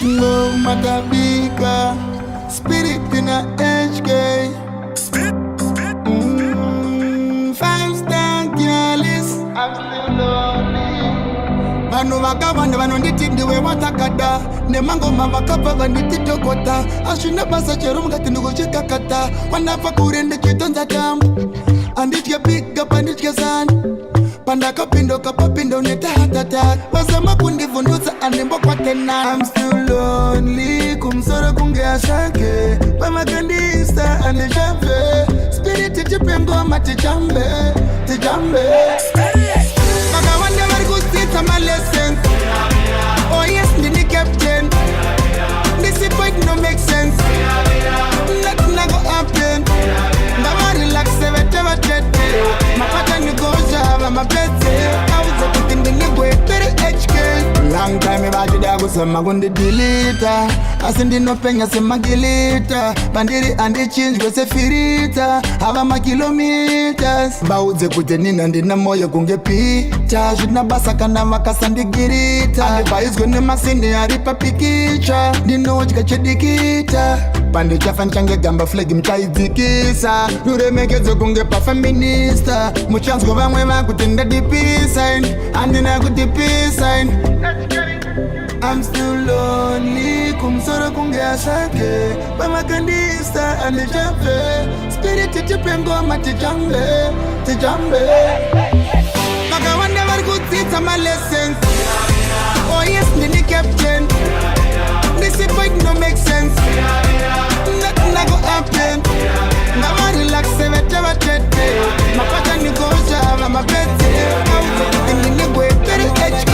No matter bigger, spirit in a HK. Five-star girlies, I'm still lonely. Vanu vakavanda vanonditindi wewatakada nemango mavakabva vandititokota ashina basa chero mukati ndikuchikakata wanafa kure ndichitonza tambu anditya piga panditya zani pandakapindoka papindo netahatata vasama kundivhundutsa andimbokwatena. I'm still lonely kumsoro kunge ashake pamakandisa andishave spiriti chipengoma tichambe vakawanda vari kusitsa malessons. Oh yes ndini captain this point no make sense nothing go happen ngavarelaxe vetevatete mapata nigojava mapete auze kuti ndinigwepere HK. Long time vachida kusema kundidilita asi ndinopenya semagilita pandiri andichinjwe sefirita hava makilometers vaudze kuti nina ndina moyo kunge pita zvina basa kana vakasandigirita andibvaizwe nemasini ari papikicha ndinodya chedikita pandichafa nchange gamba flag mchaidzikisa ruremekedzo kunge pafeminista muchanzwa vamwe vakuti ndadipisain handina kutipisain. I'm still lonely kumsoro kunge ashake pamakandisa andishave spiriti chipengoma tichambe vakawanda vari kudzidza malessons. Oh yes ndini captain this point no make sense nothing go happen ngavarelaxe vetevatete mapata nigojava mapete auze kuti ndinigwepere HK.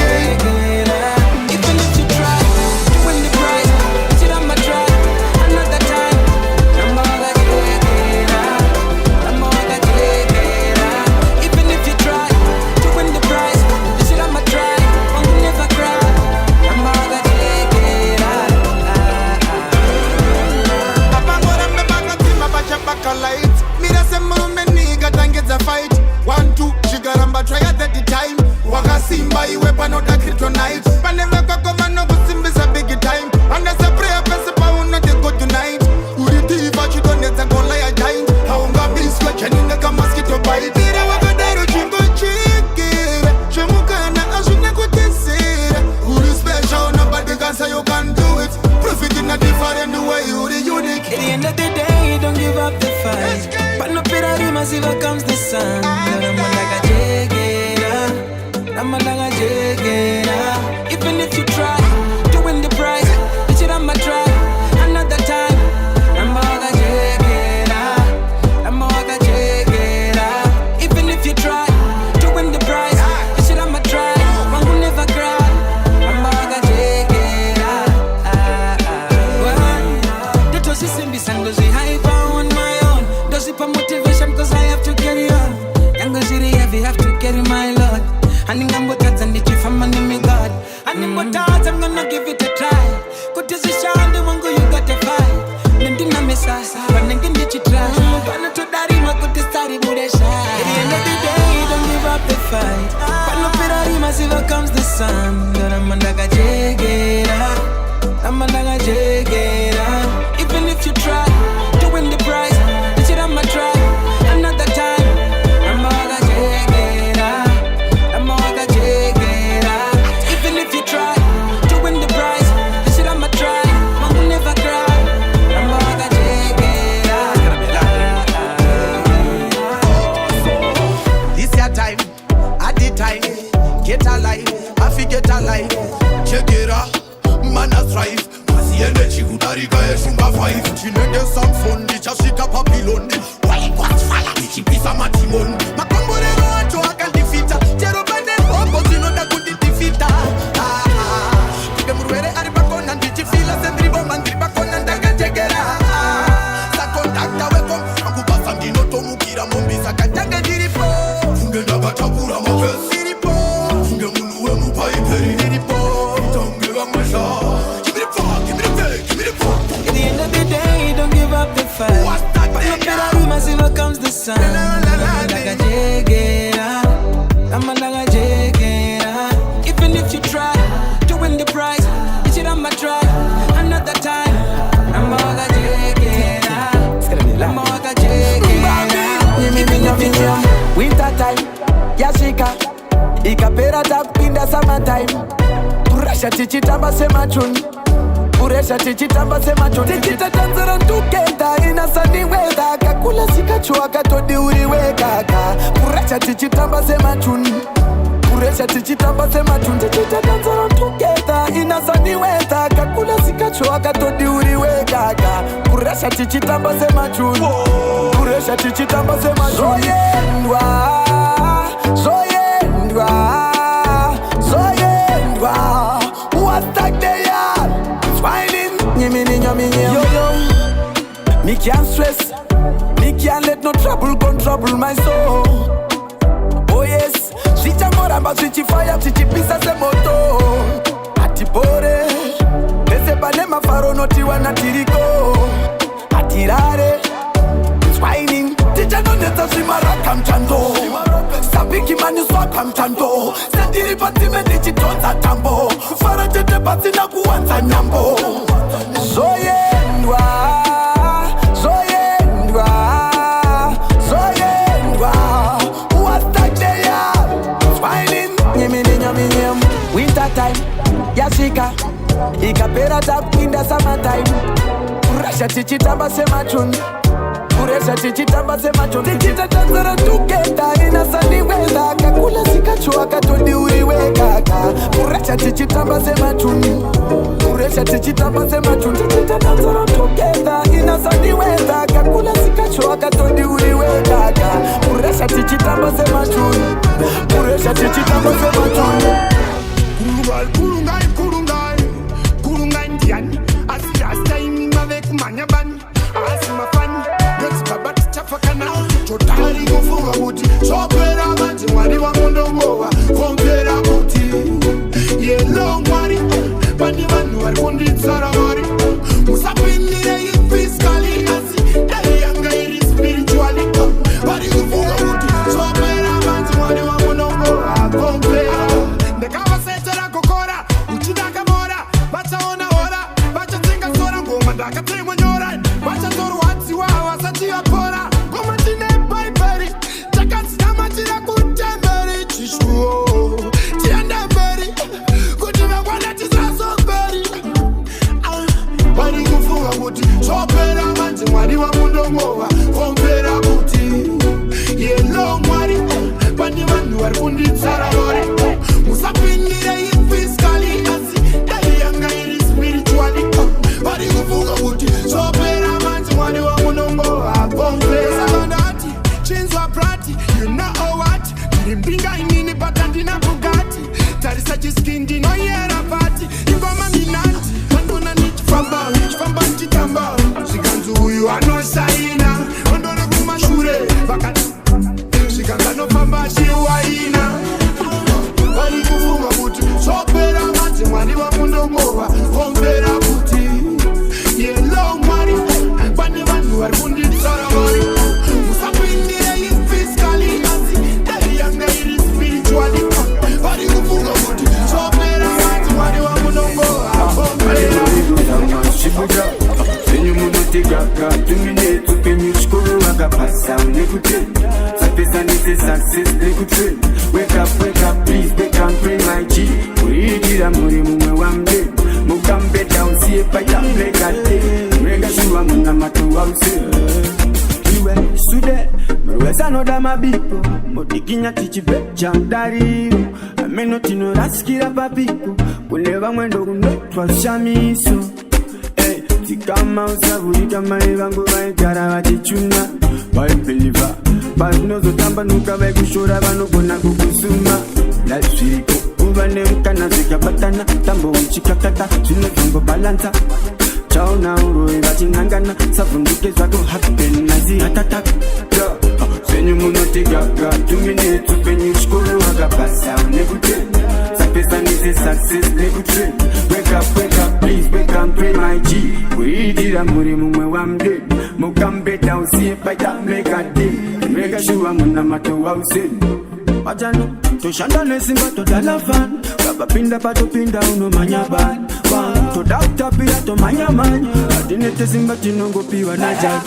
Simba iwe panoda kryptonite paneve kwakova nokusimbisa big time andasa prayer pese paunoti good tonight uritiva chidonedza gola ya giant haungabiswa chanine kamaskito bite ire wakadaro chingochikira chemukana azvine kutesera uri special nobody can say you can do it profit in a different way uri unique. At the end of the day don't give up the fight panopera rima siva comes the sun even if you try to win the prize, you should have try another time. Even if you try to win the prize, you should have try. One will never cry. That was a simple song, does it hype on my own? Does it for motivation? Cause I have to carry on. Young city heavy, have to carry my load. And I'm going to need you from my name, God. And in what times I'm gonna give it a try. Good decision, the one go you got to fight. Nendina mesasa, but I'm gonna get you try. But to daddy, my good study, would I shine. At the end of the day, don't give up the fight. But no Ferrari, massive comes the sun. But I'm a daga jegera. I'm a daga jegera. Even if you try to win the prize, you should have my try. Another time. Get alive, I forget alive. Check it out, man a strive. Masi energy udarika ya shunga 5. Chinende samfundi chashika papilon. Why what fala kichipisa matimon. Makombore wacho akandifita. Jero bande bombo zinoda kundifita. Kike murwere aribakona ndichifila sendribo mandribakona ndakajegera. Sakondakta wekom akubasa ndinoto mukira mombisa katanga diripo. Funge ndakachakura mapesi. At the end of the day, don't give up the fight. But massive comes the sun. Even if you try to win the prize, you should have my try. time. Pressure tichitamba sema tune. Pressure tichitamba sema tune. Tichita danzara together in a sunny weather. Kakula sikachua katodi uriweka. Pressure tichitamba sema tune. Pressure tichitamba sema tune. Tichita danzara together in a sunny weather. Kakula sikachua katodi uriweka. Pressure tichitamba sema tune. Pressure tichitamba sema tune. Zoyendwa, zoyendwa, zoyendwa. What's that they are? Smiling, yo yo. Me can't stress, me can't let no trouble come trouble my soul. Oh yes, switch a moramba, switch fire, switch pisa se moto. Atipore, ese banema faro noti wana tiriko. Atirare, smiling, teacher no neta simara kamchando. Sabiki mani swa kamchando. Sendiri pati medici tonza tambo. Fara tete pati na kuwanza nyambo. Zoyendwa, zoyendwa, zoyendwa. What's that they are? Smiling, nyam. Winter time, yashika. Ikapera tap in the summertime. Pressure tichitamba sema tune. Pressure tichitamba sema tune. Tichita danzara together in a sunny weather. Kakula sikachua katodi uriweka. Pressure tichitamba sema tune. Pressure tichitamba sema tune. Tichita danzara together in a sunny weather. Kakula sikachua katodi uriweka. Pressure tichitamba sema tune. Pressure tichitamba sema tune. Kurungai ndiani. Asirasta imi avec manyaban. Asima fani. Babat chafakana. Chotari kufunga buti. Chopera mati mwari wa mondongowa. Kompera buti. Yellow mwari. Bandi manu warkundi tsaramari. Musapinire fiskali. Asi dali yanga iri spirituali. Bari kufunga buti. Chopera mati mwari wa mondongowa. Kompera. Ndekava setera kokora. Uchidaka mora. Bacha ona ora. Bacha tinga sora ngoma. Ndaka tingwa nyora. Bacha toru watsi wawa. Sati apora. Goma tine baiberi. Takati namatira kutemberi. Chishuo. Tiende beri. Kutima wana tisaso beri. Bari kufunga buti. Chopera manti mwari wa mundongowa. Kompera buti. Yellow mwari. Bandi manu warkundi tsaramari. Musapinire fiskali. Asi dali yanga iri spirituali. Bari kufunga buti. Chopera manti mwari wa mundongowa. Kompera bandati. Chinzwa prati. You know what? Nimbinga inini patandi na Bugatti. Tarisa chiskindi no yera party. Ingoma minanti. Mandona niti famba chitamba. Shikanzu huyu anosaina. Mandona kumashure. Vakati. Shikanza no famba shiwaina. Bari kufunga buti. Chopera mati mwani wa mundongowa. Kompera buti. Yellow mwari. Bani manu warkundi tsaramari. Musapindire fiskali. Asi dali yanga iri spirituali. Bari kufunga buti. Chopera mati mwani wa mundongowa. Kompera Shibuja, senyu munotegaka 2 minutes upenyu chikoro wakapasa unekute sapesa nese success nekute wake up please wake and pray my G uridira muri mumwe wambe mukambeta usiye paya mlegate mwega shuwa muna matu wa use iwe sude mweza noda mabipo modikinya tichibe chamdariru ameno tino raskira papipo kuleva mwendo unetwa shamiso Tikama usavurika mai vangu vaigara vachichuna vaibeliva vanozotamba nuka vaikushora vanogona kukusuma lazviriko kuva nemukana zvikabatana tambo uchikakata zvinozongobalanza chaona uroi vachinangana savhunduke zvako hapenasi hatata senyu munotegaga 2 minutes upenyu chikoro wakapasa unekute sapesa nese success nekute wake up please wake and pray my G uridira muri mumwe wamde mukambeta usiye paita mlegade mwega shuwa muna mato wa useni Wajano Toshanda nesimba todala fan Kaba pinda pato pinda uno manyaban To doctor pia to manyaman Adinete simba tinongo piwa na jag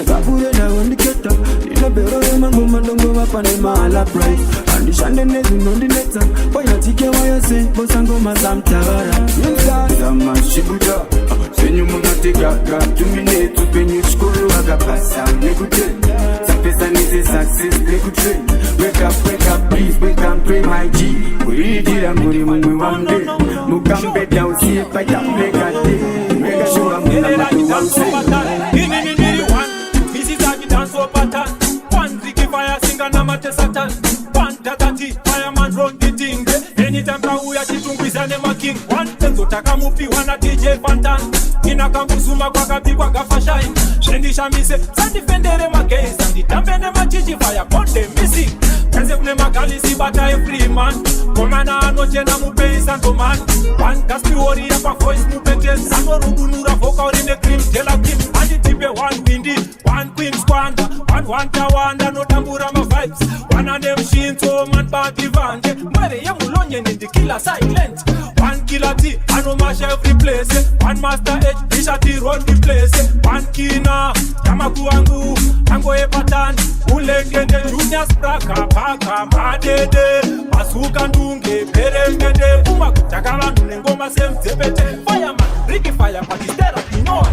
Kapure na wandiketa Nina bero mango mandongo mapane maala price Andishande nezu nondineta Poya tike waya se Bosango mazamtara Yunza Sama shibuja Senyu munatiga Tumine tupenyu shkuru Aga pasa Nekute Sapesa nise success Nekute Wake up please Wake up pray my G We did a muri mungwe one day Mukambe down see it Fight up make a day Make a show I'm gonna make a one say This is how you dance for pattern. One ziki fire singer na mate satan. One tatati fireman run the thing. Anytime kauya chitungwiza nema king. One tenzo taka mupi wana DJ Fantan. Ina kambuzuma kwa kabigwa gafashine. Shendi shamise sandi fendere makei. Sandi tambene machichi fire konde missing. Kaze kune magali si bata e Freeman. Komana anoche na mupei santo man. One kaspi warrior kwa voice mupete. Sano rubunura foka orine cream tela kim. Andi tipe one windy. One queen squander, one tawanda, no tambura my vibes. One of them shinto man party vande. Mwere ya mulonye ni the killer silent. One killer T, I know mash every place. One master H, Bishati run the place. One kina, Yamaku Ango Epatan, Ulengende, Junior Spraka, Paka, Madede, Masuka Ndunge, Perengede, Umakutakawa Nungoma Sem Tepete, Fireman, Ricky Fire, Pakistera, Pinoy.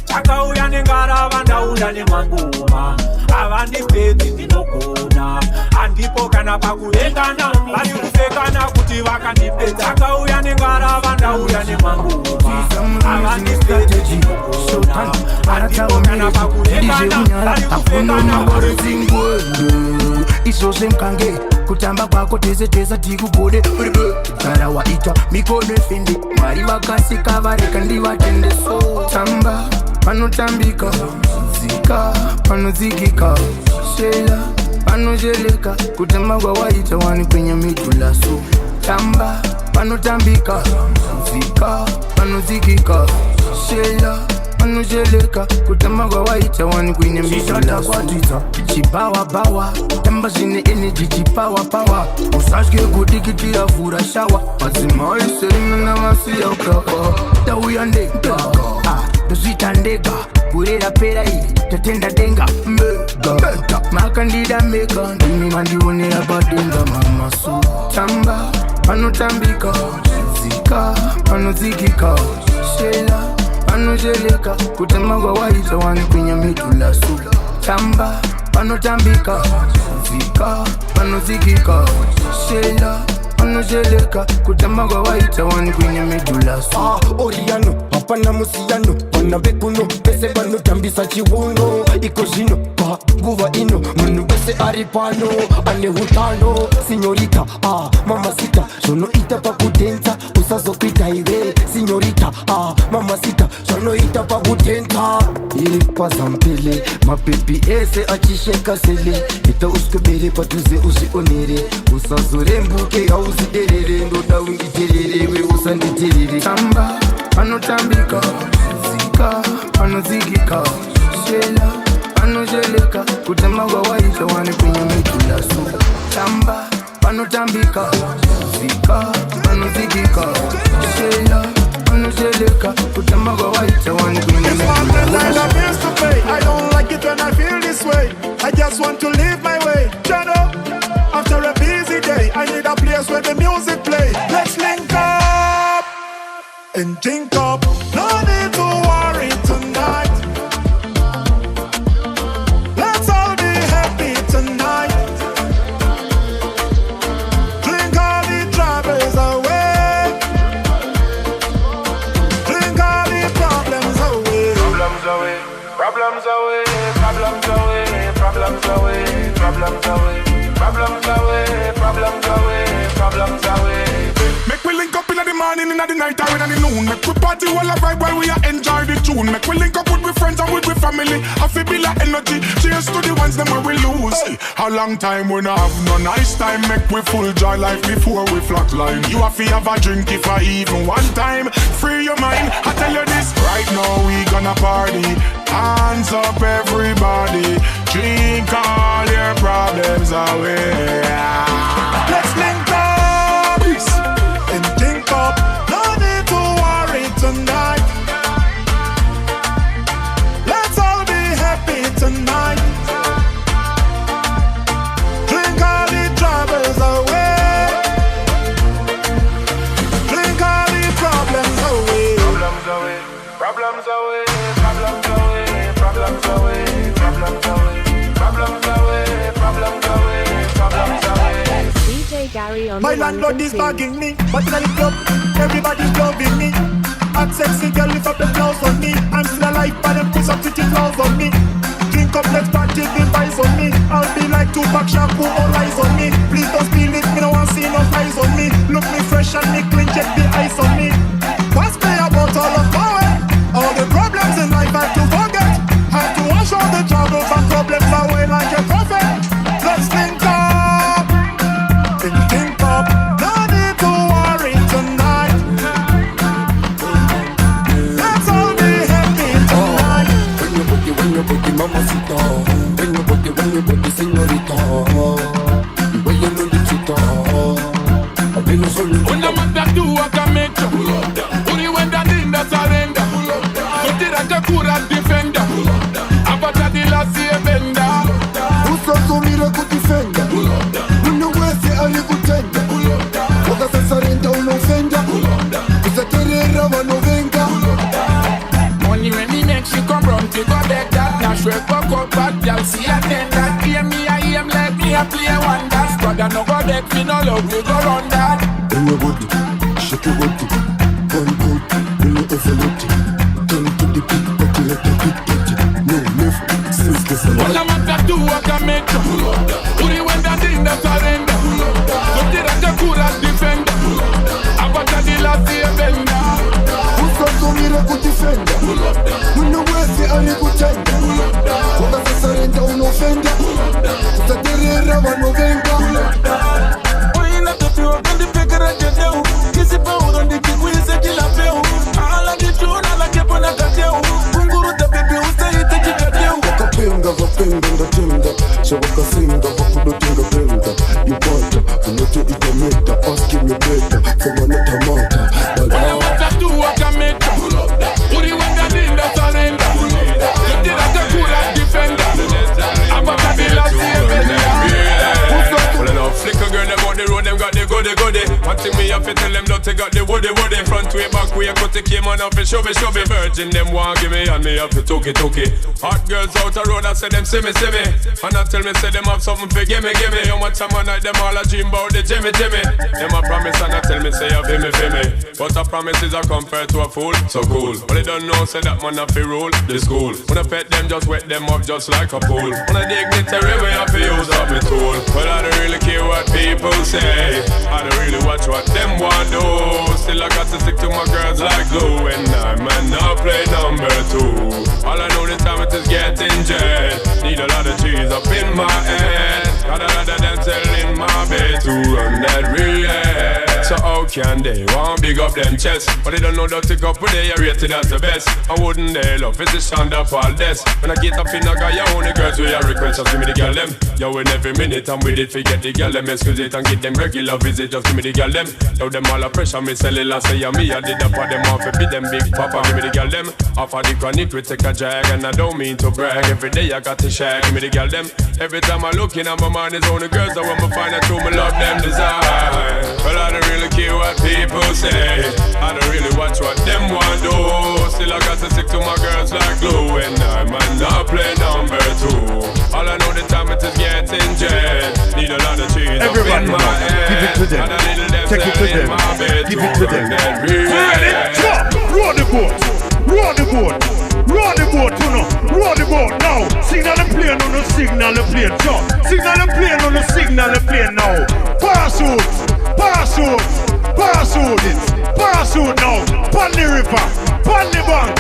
Chaka uyane ngara vanda uyane manguma Avandi peti tinokona Andipo kana pakuengana Bali kufekana kuti vakanipeta Chaka uyane ngara vanda uyane manguma Avandi peti tinokona Andipo kana pakuengana Bali kufekana Isose mkange kutamba kwako teze tikugode Kara waita mikono efendi Mari wakasi kavareka ndivatende so Tamba panotambika Zika panozikika Shela panojeleka Kutamba kwa waita wani kwenye mitula so Tamba panotambika Zika panozikika Shela panojeleka Kutamba kwa waita wani kwenye mitula so Chibawa bawa Tamba zine energy chipawa power Usashke kudikitira fura shawa Mazima iserina na masi ya ukapa Tawi andeka Dosita ndega Kurera pera hii Tatenda denga Mega Makandida mega Ndini mandiwonera badenga mama su Tamba panotambika Zika panozikika Shela panojeleka Kutamba kwa waita wani kwenye mitula su Tamba panotambika Zika panozikika Shela panojeleka Kutamba kwa waita wani kwenye medula so Oriyano, apana musiyano Pana bekuno, pese bano tambisa chiwuno Iko zino, pa guva ino Manu bese aripano, ane hutano Signorita, mamacita Sono ita pa kutenta, usazo kita iwe Signorita, mamacita Sono ita pa kutenta Ili pa zampele, mapepi ese achisheka sele Ita uskebere patuze usionere Usazo rembuke ya usiderere Ndoda ungiterere, we usanditerere Tamba, panotambika Zika, panozikika Shela, panojeleka Kutamba kwa waita wani kwenye mitula su Tamba, panotambika Zika, panozikika Shela, panojeleka Kutamba kwa waita wani kwenye mitula su I don't like it when I feel this way. I just want to live my way. Shut up. After a busy day, I need a place where the music play. Let's link up and drink up. No need to worry tonight. Let's all be happy tonight. Drink all the troubles away. Drink all the problems away. Problems away, problems away, problems away, problems away, problems away, problems away, problems away, problems away. Make we link up in the morning, in the night, or in the noon. Make we party while I vibe while we enjoy the tune. Make we link up with we friends and with we family. I feel be like energy. Cheers to the ones them where we lose. Hey, a long time we not have no nice time. Make we full joy life before we flatline. You have to have a drink if I even one time. Free your mind. I tell you this right now we got gonna party. Hands up everybody, drink all your problems away. Let's link up and think up. No need to worry tonight. Let's all be happy tonight. Drink all the troubles away. Drink all the problems away. Problems away. Problems away. Problems away. Problems away. Problems away. Problems away. Problems away. Problems away. DJ Gary on My the ones landlord and is twos. bugging me, but in the club, everybody's loving me. Hot sexy girl lift up the clothes on me. I'm still alive, but them put some pretty flaws on me. Drink up, let's party, the vibes on me. I'll be like Tupac Shampoo, all eyes on me. Please don't spill it, me no want see no eyes on me. Look me fresh and me clean, check the ice on me. Pass me about all of power. All the problems in life I have to forget. Have to wash all the troubles and problems away like a prophet. Let's think up and think up. No need to worry tonight. Let's all be happy tonight. When you put the mamacita, when you put the señorita, when you know the chita, when you solid. When the man that do what I make you pull up down. Only when that in the surrender pull up down. So did I the cura defender pull up down. Abata the last year bender Who's so mira good defender? pull up down. When you wear say are you good tender? Pull up down. What does a surrender un offender? Pull up down. It's a terror one venga. Money when me make she come round to go back that. Now she fuck up bad girl, see a ten that. Hear me, I am let me a play one dance. But I no go back, me no love, we go run that. When you body, shake your body, one good, when you overload it. Turn to the beat, but you let the beat get it. No left, since this a When lot. the man that do what I make you pull up down. Only when that in the surrender pull up down. So did I the cura defender pull up down. Abata the last year bender Who's so mira good defender? pull up down. When you wear say are you good tender? What does a surrender un offender? It's a terror one venga. Oye, te pido que te pegue que te u. Que se pa' donde que voy a ser que la veo. A la que tú, a la que pone a cateo. Un guru te pepe, usted y te chica teo. Wakapenga vapenga ndatenda shavakasinga vakudotenga penga yubata unote itameta asking me better for manatamata When the man that do what I make you pull up down. Only when that in the surrender pull up down. So did I the cura defender Abata the last year bender. Well, enough flicker girl, them on the road, them got the goody. One thing me have to tell them, don't they got the woody. Front way, back way, cut the came on up and shove it. Virgin, them want give me, and me have to took it. Hot girls out the road, I say them see me. And I tell me, say them have something for gimme. How much time I night, them all a dream about the Jimmy. Them a promise, and I tell me, say you feel me. But a promise is a compared to a fool, so cool. But they don't know, say that man have to rule the school. When I pet them, just wet them up just like a pool. When I dignitary, we have to use up my tool. But I don't really care what people say. I don't really watch what them want do. Still I got to stick to my girls like glue. And I might not play number 2. All I know this time it is getting jet. Need a lot of cheese up in my head. Got a lot of dancing in my bed to run that relay. So how can they want big up them chest? But they don't know that to go up with they are rated as the best. I wouldn't they love is the sound of all this. When I get up in a guy, you only girls with your request. Just give me the girl them. Yo, in every minute I'm with it, forget the girl them. Excuse it and get them regular visit. Just give me the girl them. Yo, them all a pressure, me sell it last say me. I did up for them off, be them big papa. Give me the girl them. Off of the chronic we take a drag. And I don't mean to brag. Every day I got to shag. Give me the girl them. Every time I look in, my mind is on the girls. I want to find out who me love them design. But I don't really care what people say. I don't really watch what them want do. Still I got to stick to my girls like glue. And I might not play number 2. All I know the time it is getting jet. Need a lot of cheese up in my head. Give it to them. And a little them Take it to them. Give it to them. Roll the boat. Roll the boat. Roll the boat, you know. Roll the boat now. Signal the plane on the signal the plane. So, signal the plane on the signal the plane now. Parachute. Parachute. Parachute it. Parachute now. Pon the river. Pon the bank.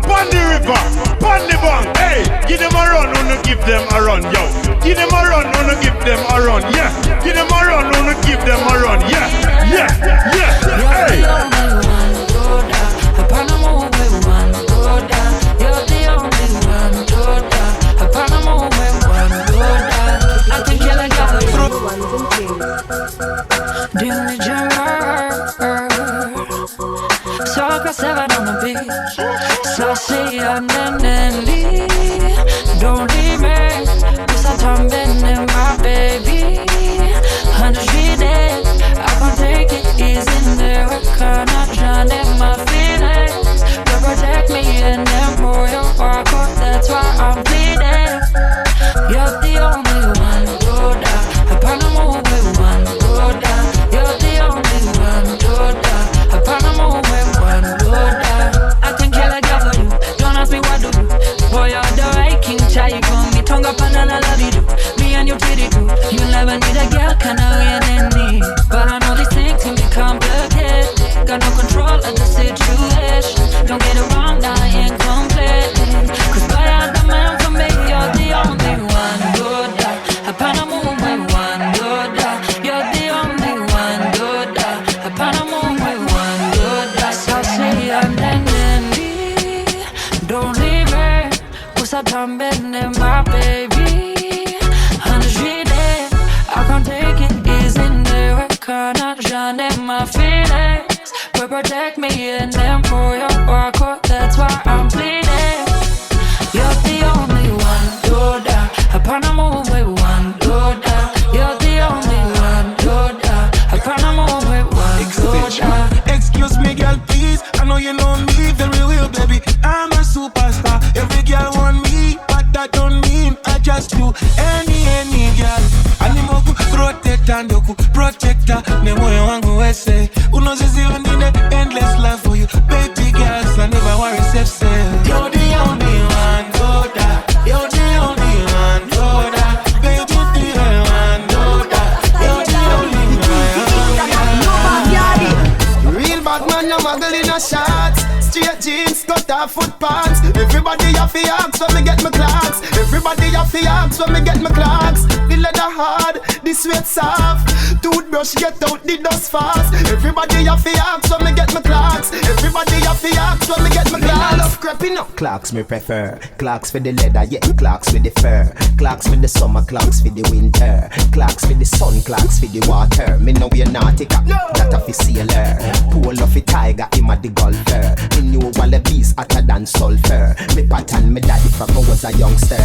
Pon the river. Pon the bank. Hey, give them a run, wanna give them a run, yo. Give them a run, wanna give them a run, yeah. Give them a run, wanna give them a run, yeah. Yeah, yeah, hey. Panama, we want to go down. Så säger Nelly, don't leave me. Cause I turn been my baby. 100 days, I can't take it easy there. I cannot drown in my feelings. You protect me and then pour your heart out. That's why I'm bleeding. You're the only one, do that. Upon the move with one, do that. You're the only one, do that. Upon the move with one, do that. I can kill a girl for you, don't ask me what to do. Boy, you're the right king, child, you call me tongue up and I love you do. Me and you titty do. You never need a girl, can I win in me? But I know these things can be complicated. Got no control of the situation. Don't get it wrong, I ain't complaining. Cause boy, I'm the man for me, you're the only one, good. Upon a move with one, good. You're the only one, good. Upon a move with one, good. So say I'm Nelly, don't leave me. Cause I done been in my baby. 100 days, I can't take it easy there. I cannot drown in my feelings. Will protect me and then pour your work out. That's why I'm bleeding. You're the only one, do that. Upon a move with one, do that. You're the only one, do that. Upon a move with one, do that. Excuse me, girl, please. I know you know me very well, baby. I'm a superstar. Every girl want me, but that don't mean I just do any girl. Animoku protect and doku protector. Nemoyo wangu wese. Unozizi wandine endless love for you, baby girls. I never worry, safe say. You're the only one, do that. You're the only one, do that. Baby, you're the only one, do that. You're the only one. Real bad man, no muggle in a shots. Straight jeans, cut off foot pants. Everybody have to ask when me get my clocks. Everybody have to ask when me get my clocks. The leather hard, the sweat soft. Toothbrush get out the dust fast. Everybody have to ask when me get my clocks. Everybody have to ask when me get my clocks. I love creeping up. Clocks me prefer. Clocks for the leather, yeah. Clocks for the fur. Clocks for the summer, clocks for the winter. Clocks for the sun, clocks for the water. Me know we're nautica, that a fi sailor. Pull off a tiger, him a the golfer. Me knew all the beast hotter than sulfur. Me pattern me daddy from I was a youngster.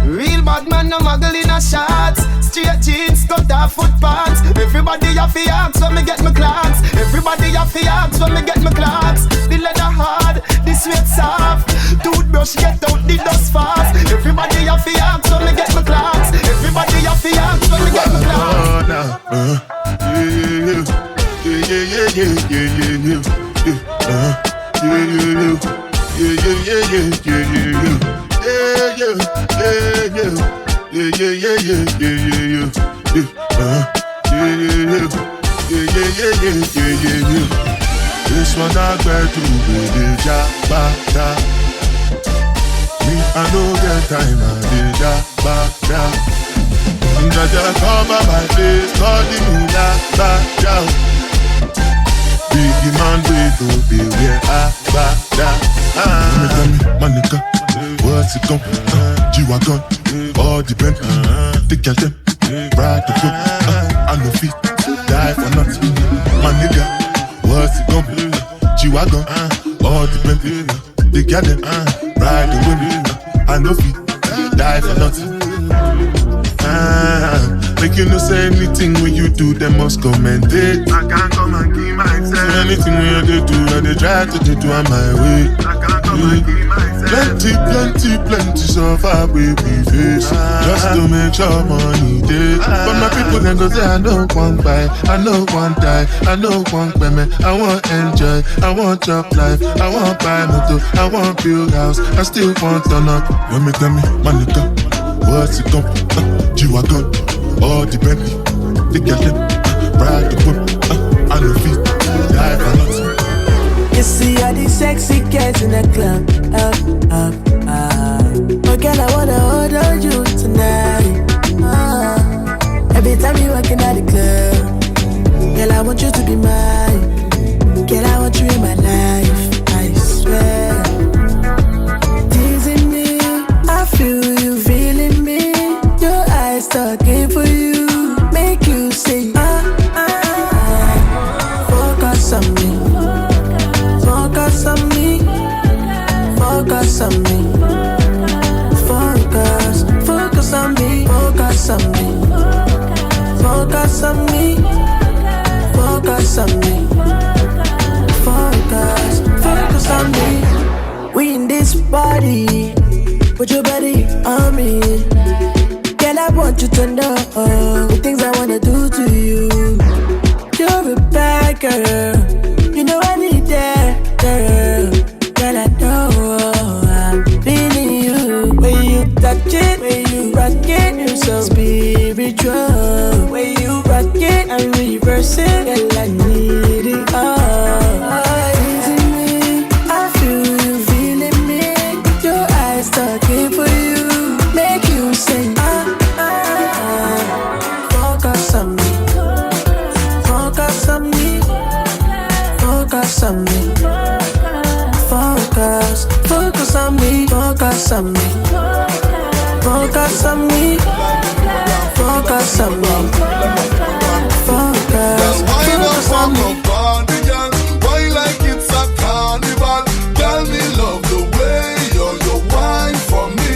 Real bad man, no muggle in a shots. Straight jeans, cut off foot pants. Everybody have to ask when me get my clocks. Everybody have to ask when me get my clocks. The leather hard, the sweat soft. Toothbrush get out the dust fast. Everybody have to ask when me get my clocks. Everybody have to ask when me get my clocks. This one I bear through with the jabata. Me I no get time I the jabata. Jaja cover my face, calling me jabata. Biggie man wait to be where I bada. Tell me, my nigga, what's it gon' G-Wagon, all the Bentley. The girl them, ride the boat. I no fit, die for nothing. My nigga, what's it gon' G-Wagon, all the Bentley. The girl them, ride the wind. I no fit, die for nothing. Make you no say anything when you do, they must commend it. I can't come and keep myself. So anything when you do, I they try to do on my way. I can't come and keep myself. Plenty so far we face. Just to make sure money day. But my people then go say I don't want buy, I don't want die, I don't want payment. I want enjoy, I want job life, I want buy motor, I want build house, I still want turn up. Let me tell me, my nigga, what's it come? G-Wagon, all the Bentley, the girl them, ride the boat, I don't feel, die for nothing. You see all these sexy girls in the club, oh girl, I wanna hold on you tonight, every time you walking out the club, girl, I want you to be mine, girl, I want you in my life, I swear. Teasing me, I feel you feeling me, your eyes talking for you, make you say, focus on me, focus on me. focus on me. Focus, focus on me. Focus on me. Focus on me. Focus on me. Focus, focus on me. We in this party, put your body on me. Girl, I want you to know the things I wanna do to you. You're a bad girl, you know I need that girl. Girl, I know I'm feeling you. When you touch it, when you rock it, you're so spiritual. When you rock it and reverse it, girl, I need it all. Easy me, I feel you feeling me. Your eyes talking for you, make you sing. Focus on me, focus on me, focus on me. Focus, focus on me, focus on me. Focus on me, focus on me. Focus, focus on me. Why like it's a carnival? Girl, me love the way you wine for me.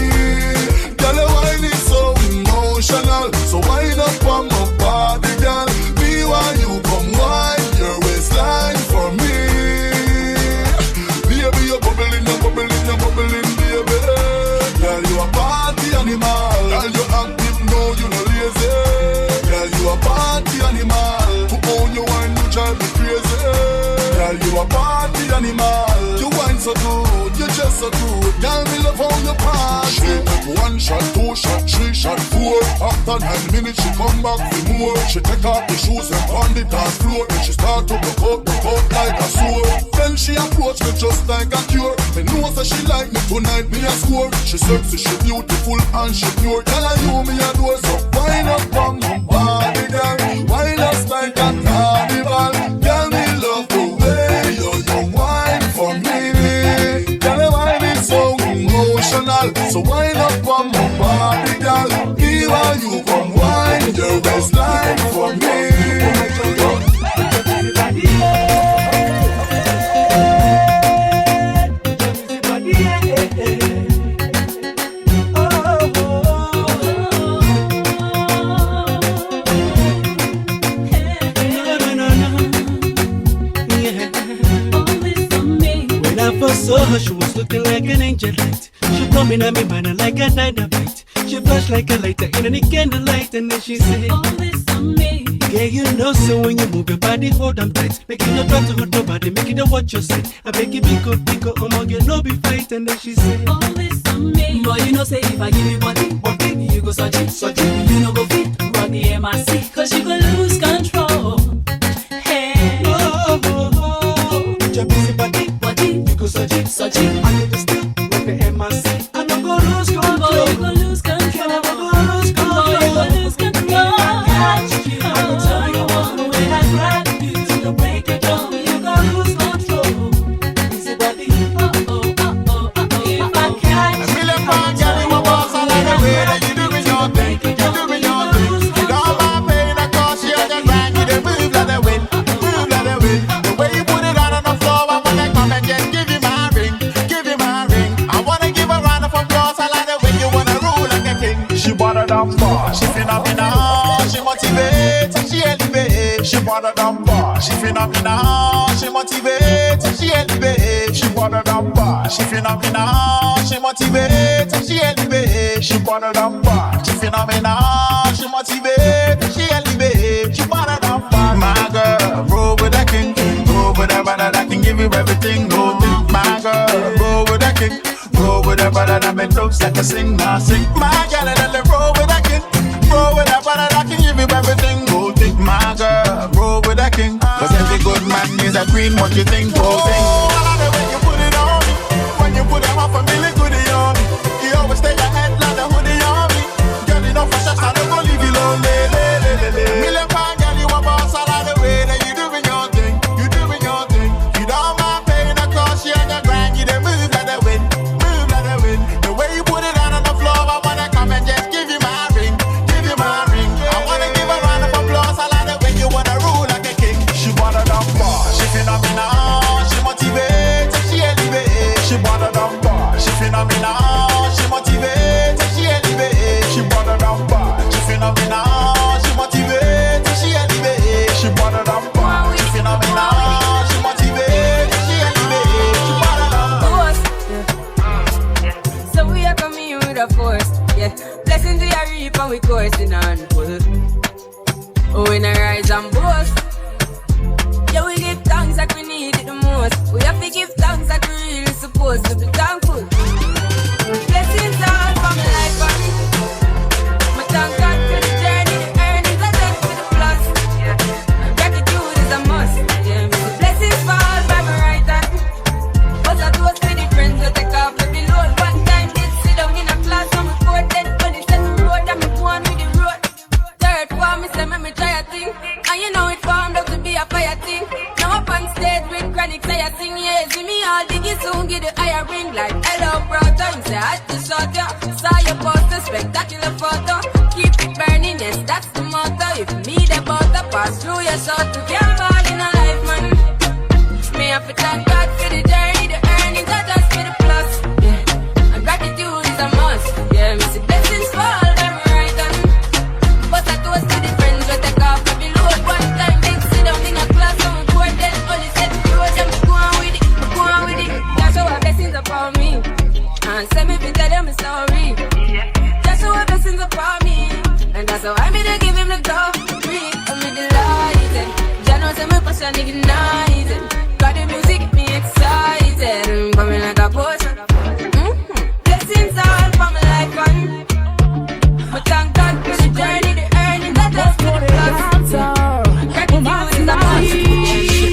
Girl, your wine is so emotional. So wind up on my body, girl. Me while you come wine your waistline for me. Baby, you're bubbling, you're bubbling, you're bubbling, baby. Girl, you a party animal. Girl, you active, no, you no lazy. Girl, you a party animal. To own your wine, you drive me crazy. Girl, you a party animal. You wine so good, you just so good. Girl, me love how you party. She take 1 shot, 2 shot, 3 shot, 4. After 9 minutes, she come back for more. She take off the shoes and on the dance floor. Then she start to broke out like a sword. Then she approach me just like a cure. Me know that she like me tonight, me a score. She sexy, she beautiful and she pure. Girl, I you me a door, so wind up on my body, girl. Wind up like a carnival. Girl, me love the way you wine for me. Girl, your wine is so emotional. So wind up on my body, girl. Here you come wine your waistline for me. Saw her, she was looking like an angel light. She coming at me, man, like a dynamite. She flashed like a lighter in any candlelight, and then she said, all this on me. Yeah, you know, so when you move your body, hold on tight. Make it not try to hurt nobody, make it not watch your side. I beg you, pick up, oh, you no be fight. And then she said, all this on me. Boy, you know, say if I give you body, you go search it. You know, go fit, run the MRC, cause you go lose control. Hey, your busy body, you go search it. I need to still run the MRC. I no go lose control. Boy, you go lose control. I go lose control. Boy, you go lose control. I catch you. I will tell you one when I grab you to break it down. You go lose control. Busy body, if I catch you, I will tell you one when I grab you to break it down. You lose control. With all my pain, I cause you the grind. You the move like the wind, move like the wind. The way you put it out on the floor, I wanna come and just give you my ring, give you my ring. I wanna give a round of applause. I like the way you wanna rule like a king. She bought it up far, she phenomenal. She motivates and she elevates. She bought it up far, she phenomenal. She motivates and she elevates. She bought it up far, she phenomenal. She motivates and she elevates. She bought it up far, she phenomenal. She motivates and she elevates. She bought it up far. My girl, roll with a king, roll with a brother that can give you everything. No thing, my girl, roll with a king, roll with a brother that make looks like a sing, now sing. My girl, let me roll with a king, roll with a brother that can give you everything. No thing, my girl, roll with a king, cause every good man needs a queen. What you think, oh, thing? I love the way you put it on me. When you put it on for me, look good on me. You always stay ahead like the hoodie on me. Girl, you know for sure, I don't go leave you lonely. Million pound girl, you a boss. I like the way that you doing your thing. You doing your thing. You don't mind paying the cost, you on the grind. You don't move like the wind, move like the wind. The way you put it out on the floor, I wanna come and just give you my ring, give you my ring. I wanna give a round of applause. I like the way you wanna rule like a king. She wanna dump bar, she phenomenal, she motivates. reap and we coursing on full. When I rise and boast, yeah, we give thanks like we need it the most. We have to give thanks like we really supposed to be thankful. Blessings all for my life and my thank God for the journey, the earnings are just for the plus. And gratitude is a must. Yeah, the blessings fall by my right hand. But I do it with the friends that take off every load. One time did sit down in a class on my fourth, then when they set the road, I'm going with the road. Third form, me say me try a thing, and you know it formed up to be a fire thing. Now up on stage with chronic, say I sing, yeah, see me all diggy soon, get the higher ring like hello, brother. You say I had to shut ya, saw your poster, spectacular photo. Keep it burning, yes, that's the motto. If me the butter pass through your shot to get all in a life, man. Me have to thank God for the journey, the earnings are just for the plus. Yeah, and gratitude is a must. Yeah, me see blessings fall by my right hand. But I toast to the friends we take off every load. One time they sit down in a class on my board, then only said the road and me go on with it, me go on with it. That's how blessings upon me, and send me to tell them a story. That's how blessings upon me, and that's how I made to give him the glory. I'm in the light, and Jah knows I'm a passion ignited. Got the music get me excited, coming like a potion. Blessings all for my life, and but thank God for the journey, the earnings are just for the plus. Gratitude is a must.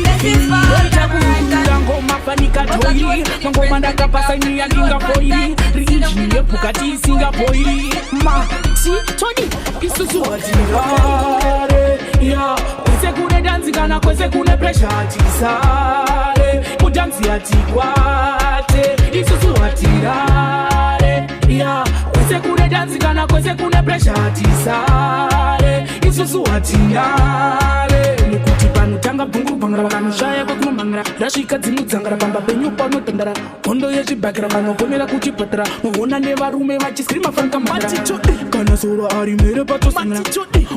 Blessings fall by my right hand. Mafanika toili, mangoma ndakapasa ni ya ginga poili, rinjie pukati Singapore. Ma, si, Tony, isusu atirare, ya, kwese kune dansi kana kwese kune pressure atisare, mudansi atikwate, isusu atirare, ya, kwese kune dansi kana kwese kune pressure atisare, isusu atirare, nikuti panu tanga bungu bangra wakano shaya kwa kuma mangra, rashika zimu zangara bamba penyu pano tandara, kondo yeji bakra kano komera kuchi patra, muona neva rume machi skrima franka mangra, kana soro ari mere pato sangra,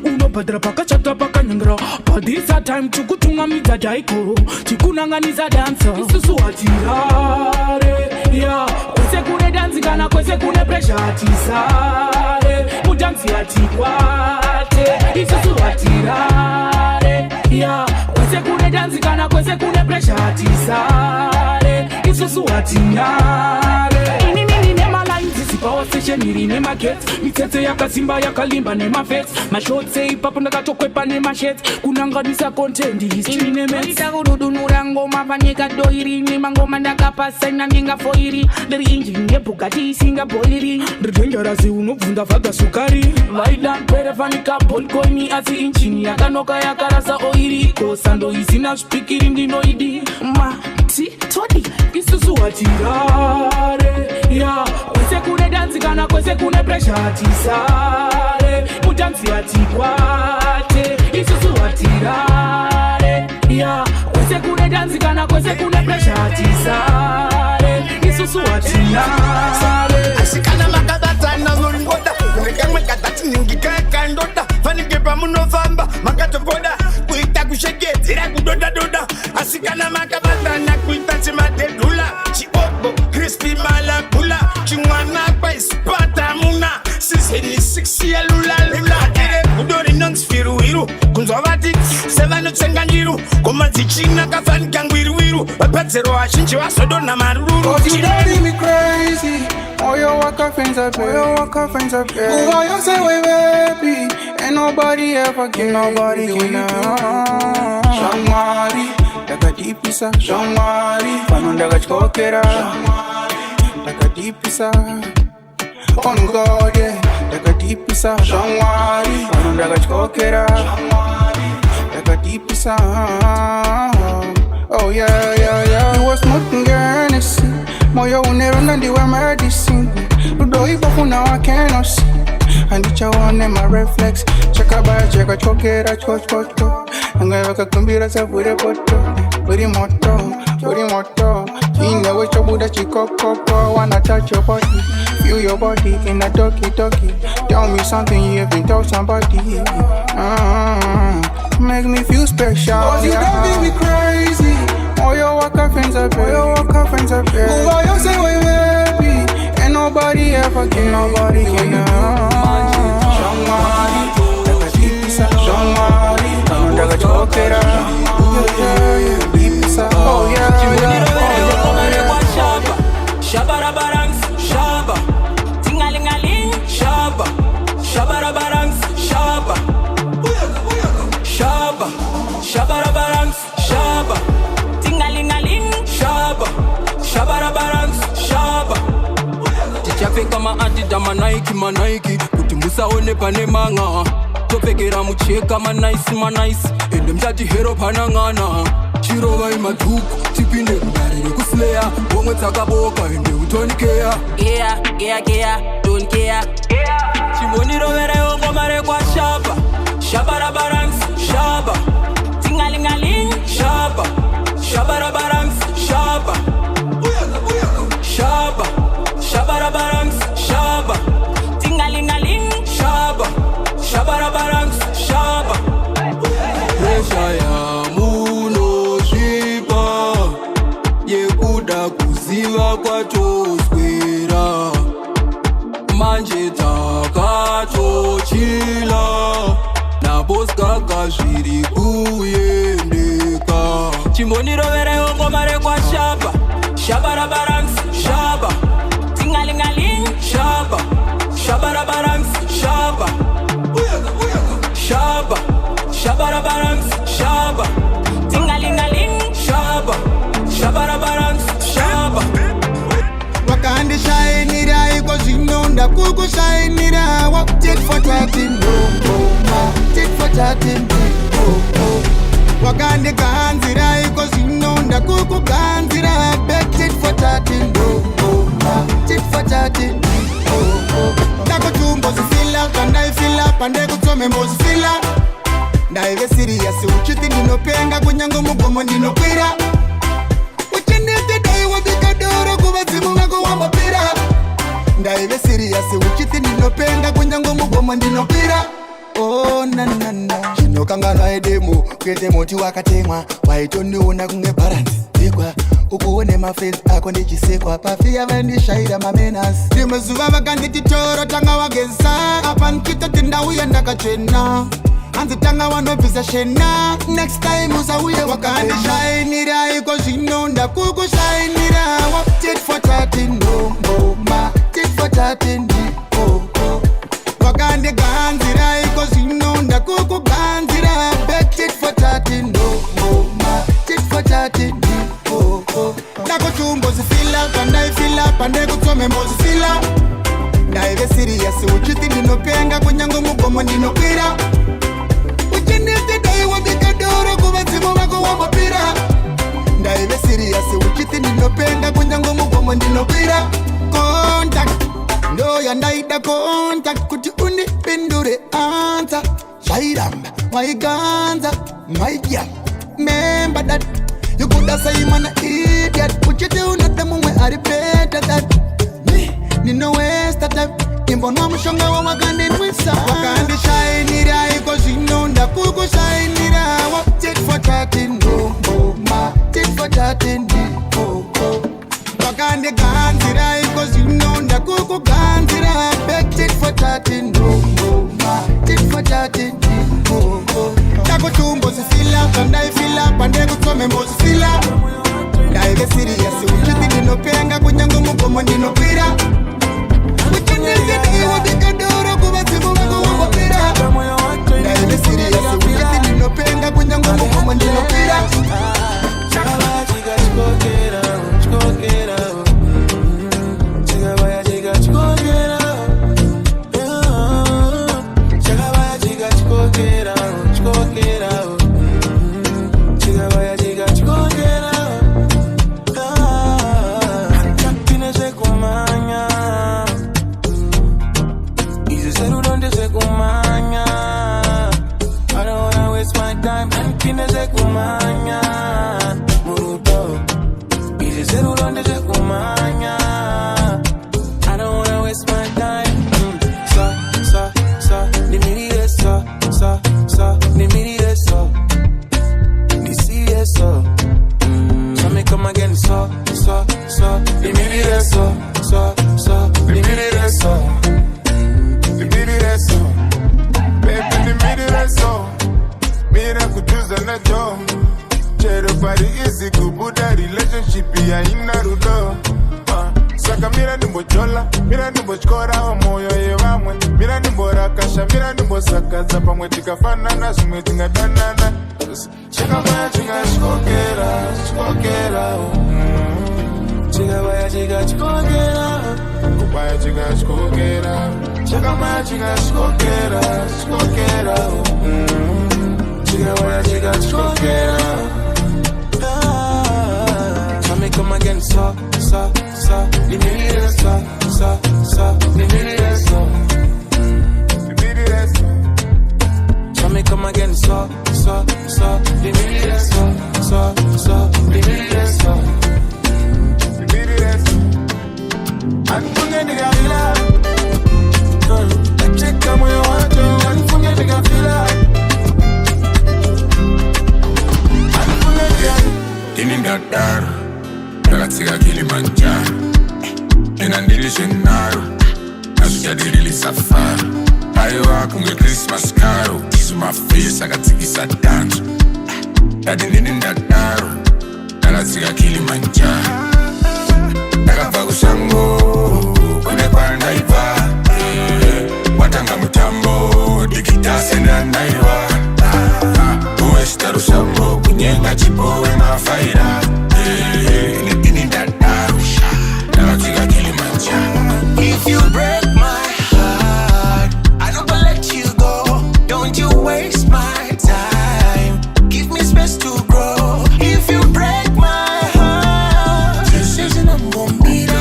uno padra paka chata paka nyangra, padisa time chukutunga mita jaiko, chikunanga niza dancer, isusu atirare, ya, kwese kune dansi kana kwese kune pressure atisare, mudansi atikwate, isusu atirare, ya, kwese kune dansi kana kwese kune pressure atisare, isusu atirare. Power station iri nema gate, mitete yakasimba yakalimba nema fete, my short say papo ndakatokwepa nema shit, kunanganisa content history nema itakududu nurango mafanyika doiri, nema ngoma ndakapasa nandinga foiri, deri engine yepukati Singapore, the dangerous unobvunda vaga sukari, vaidan perefanika bolkoini asi inchini yakanoka yakarasa oiri, kosando isina spikiri ndinoidi, ma ti todi isusu atirare, ya, kwese kune dansi kana kwese kune pressure atisare, mudansi atikwate, isusu atirare, ya, kwese kune dansi kana kwese kune pressure atisare, isusu atirare. Asikana makadata na ngoringoda, kunekanga kadati ningika kandoda, fanikepa munofamba makatokoda, kuita kusheketi ra kudoda doda, asikana makabata na kuita chimadedula, chibobo crispy malakula, chimwana kwa ispata muna, siseni 6 ya lula lula, ere kudori non-sfiru wiru, kunzovati sevano tsenganjiru, komazi china kafani kangwiru wiru, wapazero ashinchi wasodo na maruru. Cause you driving me crazy, all your waka friends up here, who are you say we baby, ain't nobody ever get nobody can Shamwari, daga deepisa, Shamwari, pano daga chkokera, daga deepisa, on God, yeah, daga deepisa, Shamwari, pano daga chkokera, daga deepisa, oh yeah, yeah, yeah, you was smoking Hennessy, moyo unerunda ndiwe medicine, udoi bofu now I cannot see. And each one in my reflex. Check out by check out chokera chocho. And I can combine myself with a bottle. With the motor. In the way to Buddha chico. Wanna touch your body. Feel your body in a talkie. Tell me something you haven't told somebody. Make me feel special. Cause you don't make me crazy. All your waka friends up here. Who are you say we baby? Ain't nobody ever can. worry. Like a deep inside, don't worry. I'm gonna talk it out. Yeah, deep inside. Oh yeah. Shabarabarangs, shaba, tingalingaling, shaba, shabarabarangs, shaba, shaba, shabarabarangs, shaba, tingalingaling, shaba, shabarabarangs, shaba. Tichafe kama Adidas manaiki, kutimbusa one pane manga, topekera mucheka manaice, ende mjati hero panangana. Chirova imadhuku, tipinde kudarire kuslaya. Womwe tsakaboka ende utonikea. Yeah, don't care. Chimbonirovere ongomare kwa shaba. Shabarabarangs, shaba. Tingalingaling, shaba. Shabarabarangs, shaba. Shaba. Shabarabarangs, shaba. Tingalingaling, shaba. Shabarabarangs, shaba. Pressure ya kuziva kwatoswera manje takatochila nabosgaga zviri kuyendeka chimbonirovere ongomare kwa shaba shabarabarangs shaba tingalingaling shaba shabarabarangs shaba shaba shabarabarangs shaba tingalingaling shaba shabarabarangs shaba wakandi shainira iko zinonda kuku shainira wa tit for tatin tit for tatin wakandi kanzira iko zinonda kuku kanzira bet tit for tatin tit for tatin ndako tumbo zifila kandai fila pande kutome mbozi fila ndaive serious uchiti ndinopenga kunyango mugomo ndinokwira ndaive serious uchiti ndinopenga kunyango mugomo ndinopira. Oh nanana zvinokanganwa edemo kuite moti wakatemwa waitondiona kunge balance ikwa ukuone mafriends ako ndichisekwa pafiya vandishaira mamenas rimwe zuva vakandititoro tanga wageza apa nkitoti ndauya ndakachena hanzi tanga wanobvisa shena next time usauye wakandishainira iko zvinonda kukushainira tit for tatin ngoma tit for tatin wakandiganzira iko zvinonda kukuganzira bet tit for tatin ngoma tit for tatin ndakutumbo zifila kandaifila pande kutsome mbozifila ndaive serious uchiti ndinopenga kunyango mugomo ndinokwira uchinitidai wabikadoro kuvadzimu vako wamapira ndaive serious uchiti ndinopenga kunyango mugomo ndinokwira contact ndoya ndaida contact kuti undipindure answer zvairamba waiganza maidya member that you could have say man idiot uchiti unata mumwe ari better that nino waste time imbonwa mushonga wa wakandinwisa wakandishainira iko zvinonda kukushainira tit for tatin ngoma tit for tatin wakandiganzira iko zvinonda kukuganzira bet tit for tatin ngoma tit for tatin takutumbo zifila kandaifila pande kutsome mbozifila ndaive serious uchiti ndinopenga kunyango mugomo ndinokwira uchinizidi wabikadoro kuvadzimu vako wamapira ndaive serious uchiti ndinopenga kunyango mugomo ndinokwira Everybody easy kubuda relationship ya inarudo. Saka mira nimbo chola, mira nimbo chkora wa moyo ye vamwe. Mira nimbo rakasha, mira nimbo sakaza pamwe tikafanana, sume tingadanana. Chika baya chika chikokera, chikokera. Chika baya chika chikokera, kubaya chika chikokera. Chika baya chika chikokera, chikokera. Chika baya chika chikokera. So me come again, so, leave me there, so, leave me there, so, leave me there, so. So me come again, so, leave me there, so, leave me there, so, leave me there, so. And forget the gorilla, check out what you want to, and forget the gorilla, and forget the Tinindadaro, nakatsika Kilimanjaro. Enandilishenaro, nasujadilili safari. Aiwa kunge Christmas caro, kiss my face, akatsikisa dance. Tinindadaro, nakatsika Kilimanjaro. Nakava kusango, kune kwa naiva. Watanga mutambo, dikitase na naiva. Uwestaru sambo, kunyenga chipo we mafaira. If you break my heart, I don't let you go. Don't you waste my time. Give me space to grow. If you break my heart, this isn't a bombira.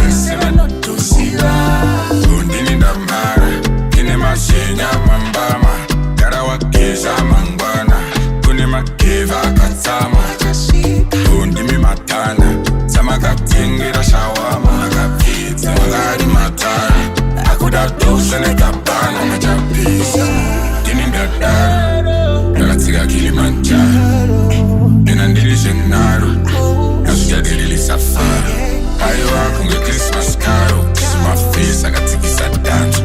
This is not to see that. Undini ndamara, kine mashenya mambama. Darawa keza mangwana, kune makeva katama. Undimi matana, samakatingira shawama. Akapita, magari matara. Akuda dosa nekapana majapisa. Tini ndadaro, nakatsika Kilimanjaro. Enandilishenaro, nasujadilili safari. Aiwa kunge Christmas caro, kiss my face, akatsikisa dance.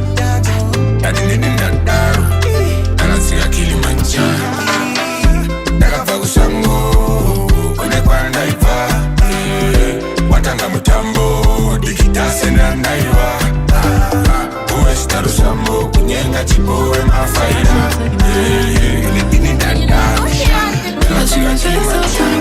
Tini ndadaro, nakatsika Kilimanjaro. Nakava kusango, kune kwa naiva. Watanga mutambo, dikitase na naiva. Uwestaru sambo, kunyenga chipo we mafaira. Tini ndadaro, nakatsika Kilimanjaro.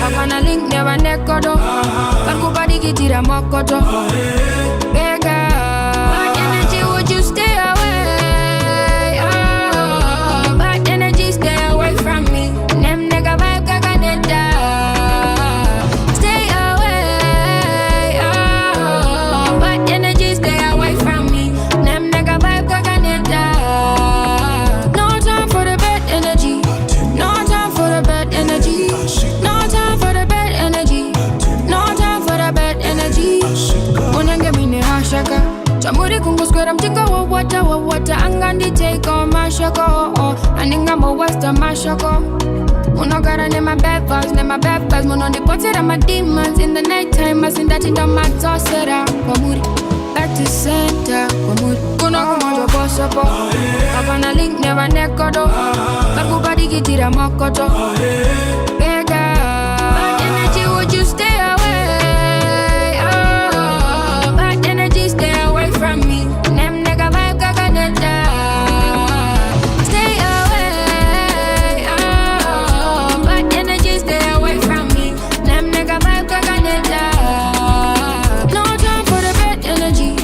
Apana link never nekodo. Karku badi kitira mokoto. water, I'm gonna take on my shako. And I'm a western my shako. Unogara ne my bad vibes, Mon on the potted and my demons. In the night time, I sing that into my tossera. Back to center, Kuna come on, boss up. Kapana link never nekodo. Kakubadi kitira mokoto. Bega, bad energy, would you stay away? Oh, bad energy, stay away from me. Nem nega vibe kakaneta. Stay away. Oh, bad energy, stay away from me. Nem nega vibe kakaneta. No time for the bad energy.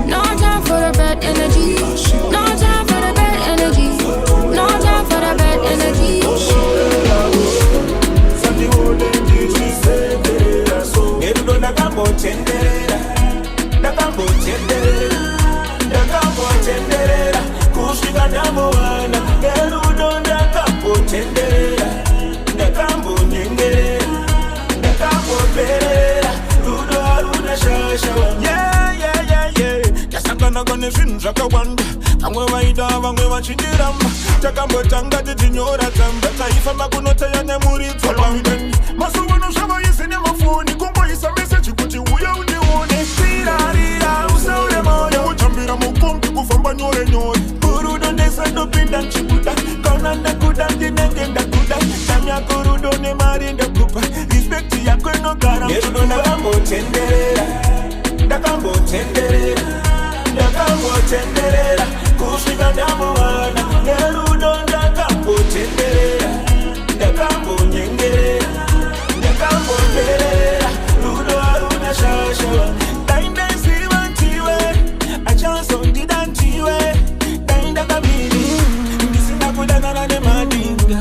No time for the bad energy. No time for the bad energy. No time for the bad energy. Gonna fin Jacawanda, and when I dive and we watch it, Jacambo Tanga, the Junior Tamba, if I'm going to tell you, I'm going to follow them. Masuano Shava is in my phone, you come is a message, you put you out the one. Rida, so the Moyo, Jambira Mokum, to go from Banyo, Guru don't descend up in that Chibuta, Conan the good and the neck and the good, Tamia Guru don't marry the Kupa, respect to Yakono Gara, you don't have a tender, the Cambo tender. Ndakambo tenderera kusvika ndamuwana nerudo ndakambo tenderera ndakambo nyengerera ndakambo perera rudo haruna shasha daindasiva ntiwe achazondida ntiwe daindakamiri ndisina kudangana nemadinga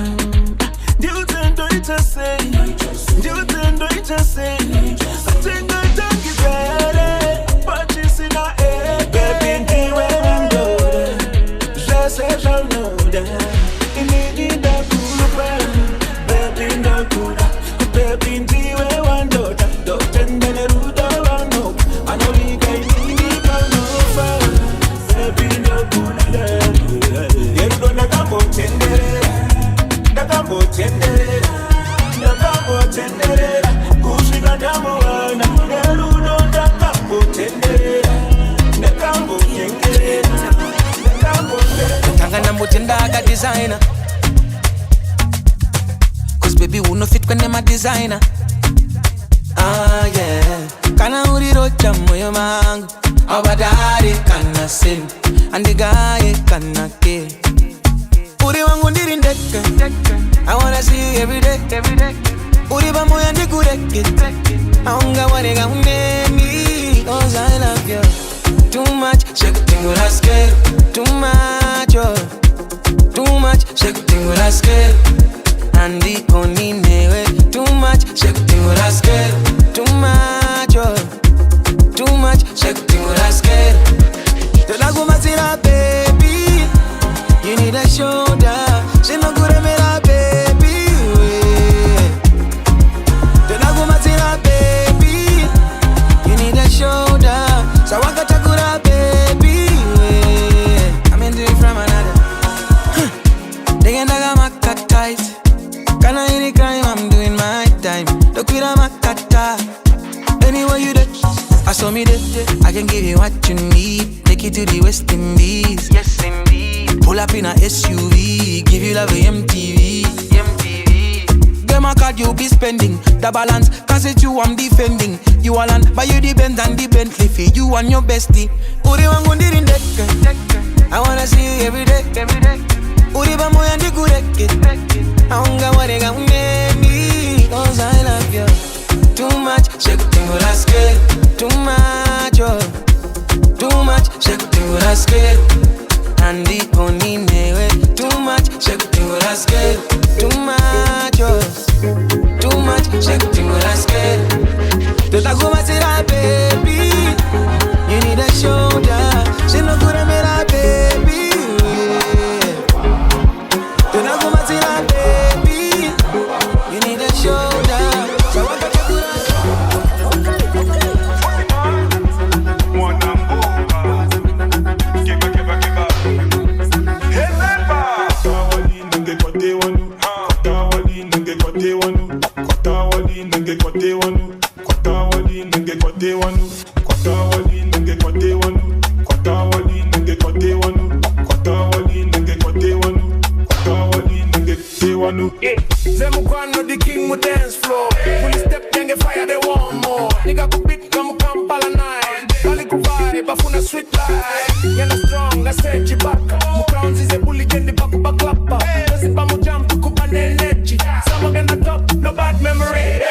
ndiutendoita sei ndiutendoita sei atengatangizere pachisina designer. Cause baby who no fit when them a designer. Ah yeah. Kana uri rocha moyo mangu abadari kana sin and the guy kana ke uri wangu ndiri ndeke I wanna see you every day uri ba moyo ndikureke aunga warega unemi cause I love you too much shake thing with us too much oh. Too much, shake thing with us and the only newe. Too much, shake thing with us too much, oh. Too much, shake thing with us the lago matira baby. You need a shoulder. She no good at me la baby. The lago matira baby. You need a shoulder. So I got a good baby. I'm into it from another. They ain't got tight. Can I any crime? I'm doing my time. Look with a makata. Anywhere you there, I saw me there. I can give you what you need. Take you to the West Indies. Yes indeed. Pull up in a SUV. Give you love a MTV. Gemma card you be spending. The balance, cause it's you I'm defending. You all and buy you the Benz and the Bentley. For you and your bestie. Uri wangu ndiri ndeke. I wanna see you every day. Uriba moya ndikureke aunga warega unemi cause I love you too much shake thing with us too much oh. Too much shake thing with us and the only newe too much shake thing with us too much oh. Too much shake thing with us the lago matira baby. You need a shoulder. She no good at me la baby. Baby, you need a shoulder. So I got to do that. kote wanu. Kwata wali nenge kote wanu. Kwata wali nenge kote wanu. Kwata wali nenge kote wanu. Kwata wali nenge kote wanu. Zemukwano the king mu dance floor. Fully step nenge fire they want more. Nigga ku beat kamu kampala night. Kali ku vibe afuna sweet life. Yena strong I set you back. Mu crowns is a bully jendi baku baklappa. Zipa mu jump kupa ne energy. Some gonna top no bad memory.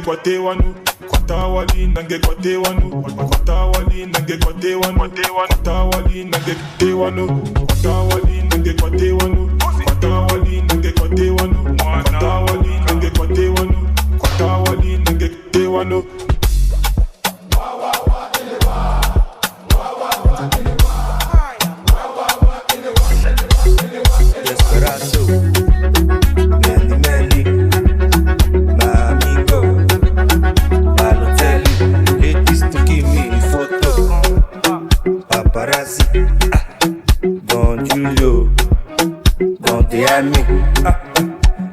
Kwate wanu, kwata wali nange kwate wanu, kwata wali nange kwate wanu, kwata wali nange kwate wanu, kwata wali nange kwate wanu, kwata wali nange kwate wanu, kwata wali nange kwate wanu, kwata wali nange kwate wanu. Don Julio, Don Tiami,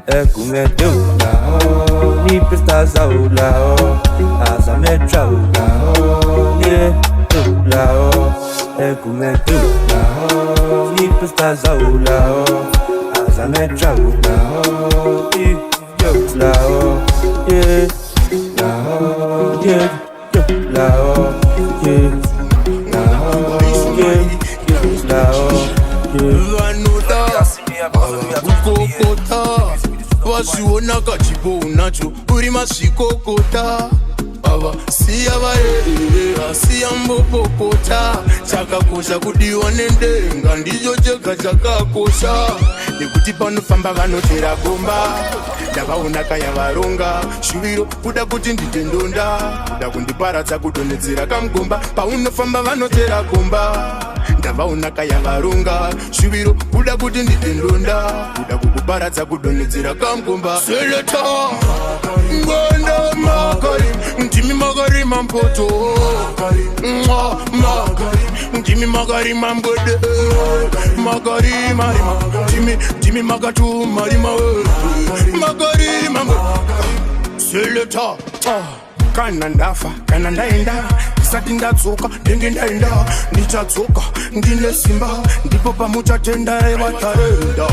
Ekumedo, Lao, Ni Pestas Lao, Azametra Lao, Yeah, Lao, Ekumedo, Lao, Ni Pestas Lao, Azametra Lao, Lao, Yeah, Lao, Yeah, Lao, Yeah. Kukokota wasiona kachipo unacho uri masikokota ava siya vaerera siya mbopopota chakakosha kudiwa nendenga ndicho chega chakakosha nekuti panofamba vanotera gomba ndavaona kaya varonga shuviro kuda kuti ndite ndonda kuda kundiparadza kudonhedzera kamugomba paunofamba vanotera gomba ndavaona kaya varonga shuviro kuda kuti ndite ndonda kuda kukuparadza kudonhedzera kamugomba seleta ngonda makari ndimi makari mampoto ndimi makari mambwede makari marima ndimi makatu marima makari mambwede seleta kana ndafa kana ndaenda isati ndadzoka ndenge ndaenda ndichatsoka ndine simba ndipo pamuchatenda revatarenda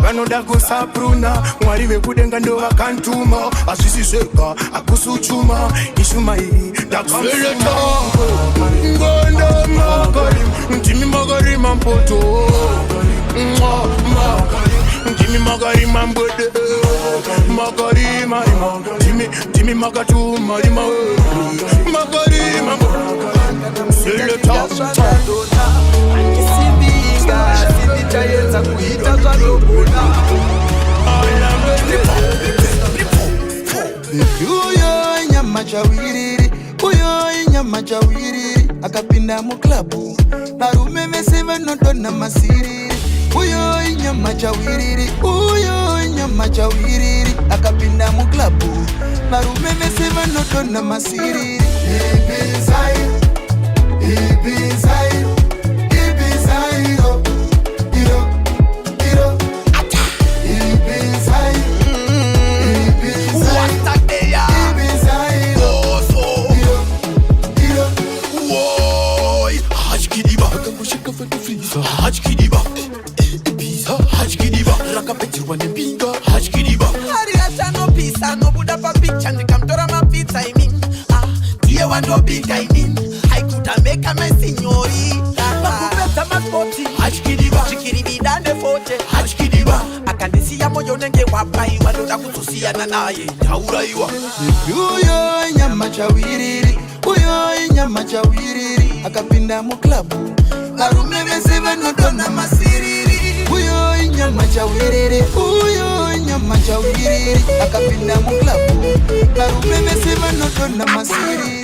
vanoda kusapruna mwari vekudenga ndo vakantuma azvisizvega akusuchuma ishuma iri ndakuseleta ngonda makari ndimi makari mampoto ndimi makari mambwede makari marima ndimi makatu marima makari mambwede seleta Chayeza kuita zalobona uyo nyama chawiriri uyo nyama chawiriri akapinda mu club barume vese vanotona masiriri uyo nyama chawiriri uyo nyama chawiriri akapinda mu club barume vese vanotona masiriri Ibizai Hachkidiba, pizza, hachkidiba, rakapeti wane pinga, hachkidiba. Ariata no pizza, no Buddha for picture, the Camtora ma pizza, I mean. Dear one no big I mean. I could make a my signori. Makubeta makoti, hachkidiba, chikiribi dane fote, hachkidiba. Akandisia moyo nenge wapai, wanoda kutusia nanaye, taura iwa. Uyo nyama chawiriri, uyo nyama chawiriri, akapinda mu club. Barume vese vanotona masiriri uyo nyama chawiriri uyo nyama chawiriri akapinda mu club barume vese vanotona masiriri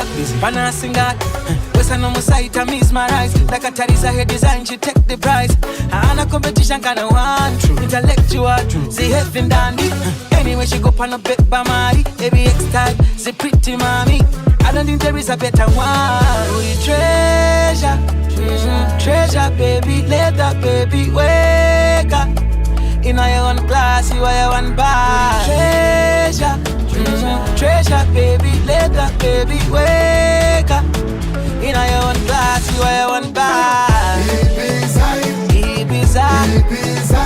up busy. Wanna sing that? West and on my side, I mesmerize. Like a Teresa head design, she take the prize. And a competition kinda one true. Intellectual, see heaven dandy. Anyway, she go pan a bit by Mari. Baby X-type, see pretty mommy. I don't think there is a better one. We treasure, treasure, baby. Let that baby wake up. In your own class, you are your one bar. Treasure, treasure, baby. Let that baby wake up. In your own class, you are your one bar. Ibiza, Ibiza, Ibiza,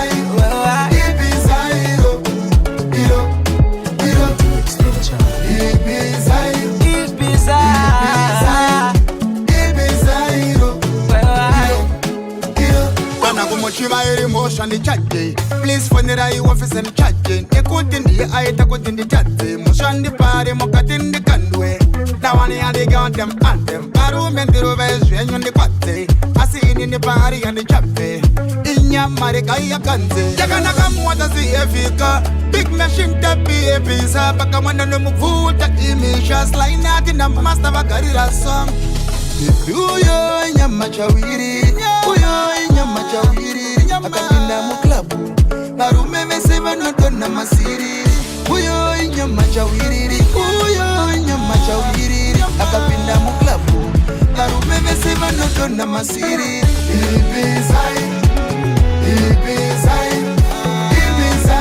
emotion the chat please for the right office and chatting. They couldn't the eye, they couldn't the chat. Motion the party, mokat in the candway. Now one of the got them and them. Parliament the rovers, and on the quate. I see in the party and the chappe. In your Marika, you can't say. You can come what I see if you got big machine to be a pizza. But come on and move food that image just like that in the master of a career song. Uyo nyamachawiri, uyo nyamachawiri. Akapinda mu club, barume mesema notona masiri. Uyo nyamachawiri, uyo nyamachawiri. Akapinda mu club, barume mesema notona masiri. Ibiza, Ibiza, Ibiza,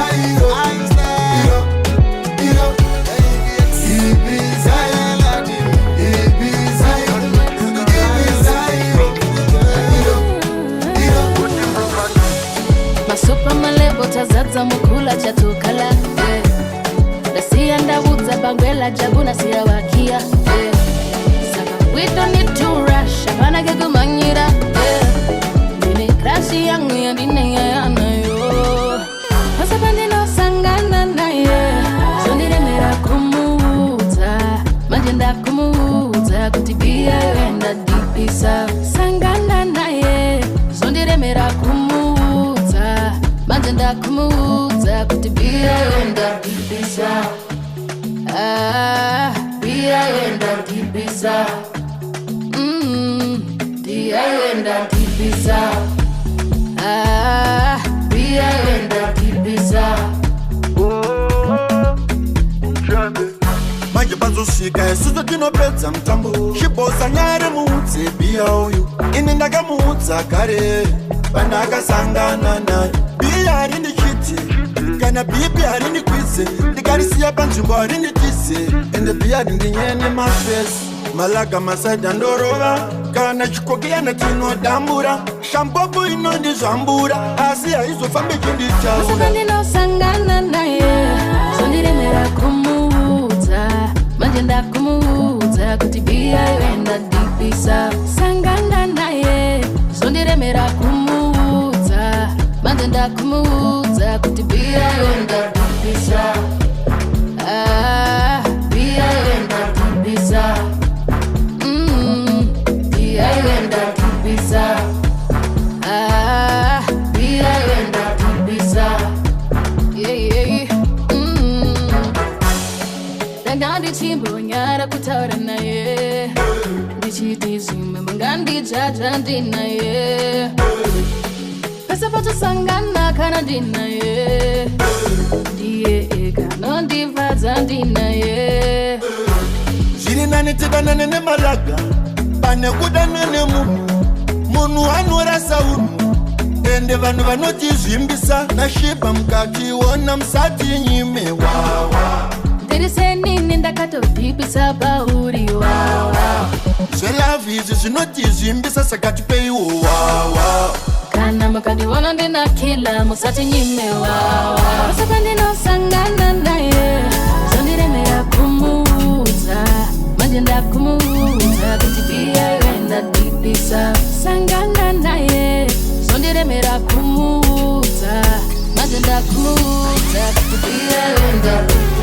Masupa malebo tazaza mukula chatukala Nasiya ndawuza bangwela jabuna siya wakia Saka we don't need to rush Abana kegumanyira Nini krashi yangu ya dine ya anayo Pasapandi no sangana na ye Sondire mera kumuta Majenda kumuta Kutibia wenda dipisa Sangana na ye Sondire mera kumuta Majenda kumuta Kutibia wenda dipisa Bia wenda dipisa Dia wenda dipisa Bia wenda dipisa Manje bazosika esuzo tinopedza mutambo Shibosa nyare muutse bia uyu Ini ndakamuudza kare Pandakasangana naye Bia harini chiti Kana bibi harini kwize Ndikarisiya panzvimbo harini tise Ende bia rindinyene mafesi Malaga masaida ndorova Kana chikokeyana tinodambura Shampopo inondizvambura Asi haizofambe chindichaura Masaka ndinosangana naye Sondiremera kumuudza Majenda kumuudza Kuti bia wenda dipisa Sangana naye Sondiremera kumuudza Majenda kumuudza Kuti bia wenda dipisa Bia wenda dipisa Bia wenda dipisa Bia wenda dipisa Ndagandi chimbo nyara kutaura naye Ndichiti zime mangandi jaja ndinaye Pesa pato sangana kana ndinaye Ndiye ega nondivadza ndinaye Zviri nani tidanane nemalaga Pane kudanane munhu anorasa unhu Ende vanhu vanotizvimbisa Nashiba mukati ona musati nyime wawa Ndirise nini ndakatodhipisa pauri wawa Zvelavi izvi zvinotizvimbisa saka tipeiwo wawa Kana mukandiona ndina kila musati nyime wawa Pasaka ndinosangana naye Sondiremera kumuudza Majenda kumuudza Kuti bia wenda dipisa Sangana naye Sondiremera kumuudza Majenda kumuudza Kuti bia wenda dipisa